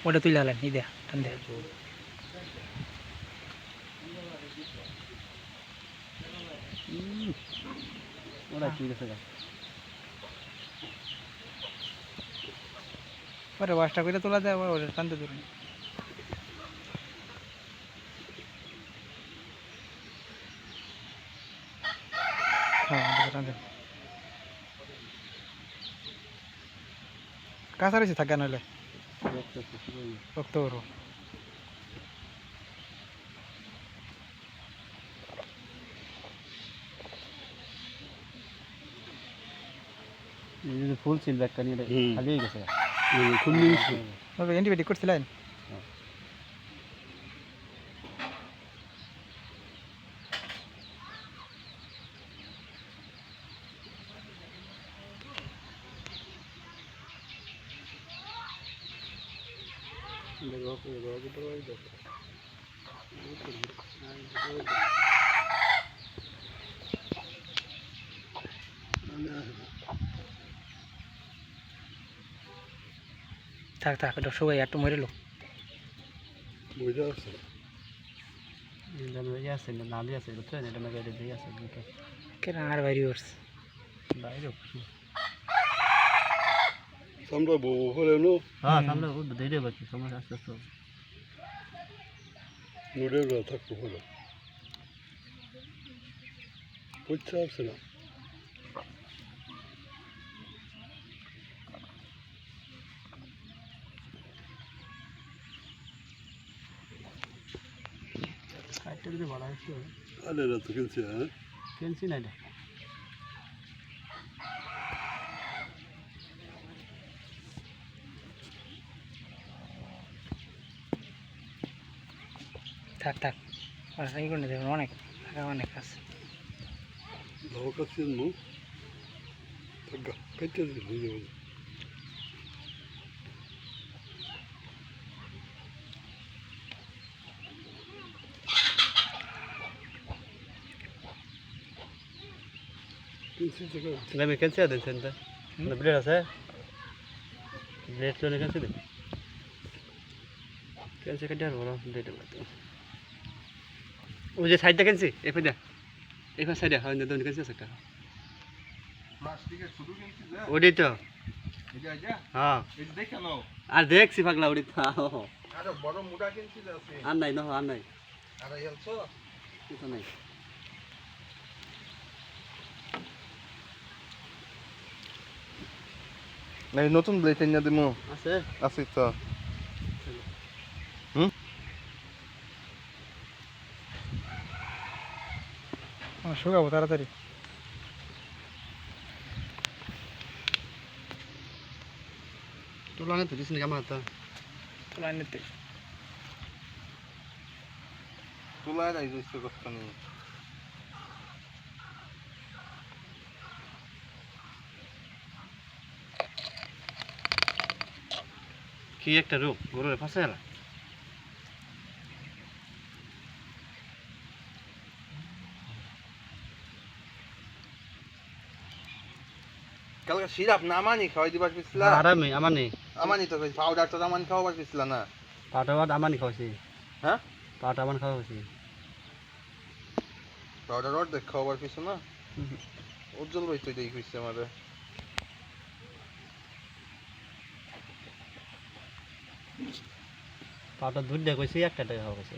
ওটা তুই লালেন ই দেয়া টান দে ওরা কি গেছে গা পরে ওয়াশটা করে তোলা যায় আবার ওটা টানতে ধরুন হ্যাঁ টানতে কাঁচা রয়েছে থাকে নাহলে রক্ত করবো ফুল ছিল একটা নিয়ে খালি হয়ে গেছে অ্যান্টিবায়োটিক করছিলেন থাক থাক এটা সবাই একটু মরে লো আছে নালি আছে বুঝছেন এটা মেঘে দিয়ে আছে কেন আর বাইরে উঠছে বাইরে সামরা বউ হলে নো হ্যাঁ সামনে ধীরে বাকি সময় আস্তে আস্তে নুডেরা থাকতো হলো পয়সা আছে না সাইডটা যদি বড় একটু আরে না তো কিনছে হ্যাঁ কিনছি না এটা থাক থাক এই করে দেবেন অনেক অনেক আছে দাও কাছে নো থাকা কেটে দিলে কিনছে জায়গা আমি কিনছি দেন সেন্টার না ব্লেড আছে ব্লেড তো কিনছি দেন কিনছি কেটে আর বড় ব্লেড ওই যে সাইডটা কিনছি এই সাইডে হয় না দোন কিনছি একটা প্লাস্টিকের শুধু কিনছি যা ওডি তো এটা যা হ্যাঁ এই দেখে নাও আর দেখছি পাগলা ওডি তো আরে বড় মোটা কিনছি যা আছে আর নাই না আর নাই আরে হেলছো কিছু নাই নাই নতুন ব্লেড এনে দিমু আছে আছে তো শুকাবো তাড়াতাড়ি তুলানে তো দিছিস কেমন তো তোলা নিতে তুলা নাই দিছে কষ্ট নেই কি একটা রোগ গরুরে ফাঁসে গেল কালকে সিরাপ না আমানি খাওয়াই দিবার পিছলা আরামে আমার নেই আমানি তো পাউডার তো আমানি খাওয়াবার পিছলা না পাটা বাদ আমানি খাওয়াছি হ্যাঁ পাটা আমান খাওয়াছি পাউডার ওর দেখ খাওয়াবার পিছ না উজ্জ্বল ভাই তো দেই কইছে আমারে পাটা দুধ দিয়ে কইছি একটা টাকা খাওয়াছি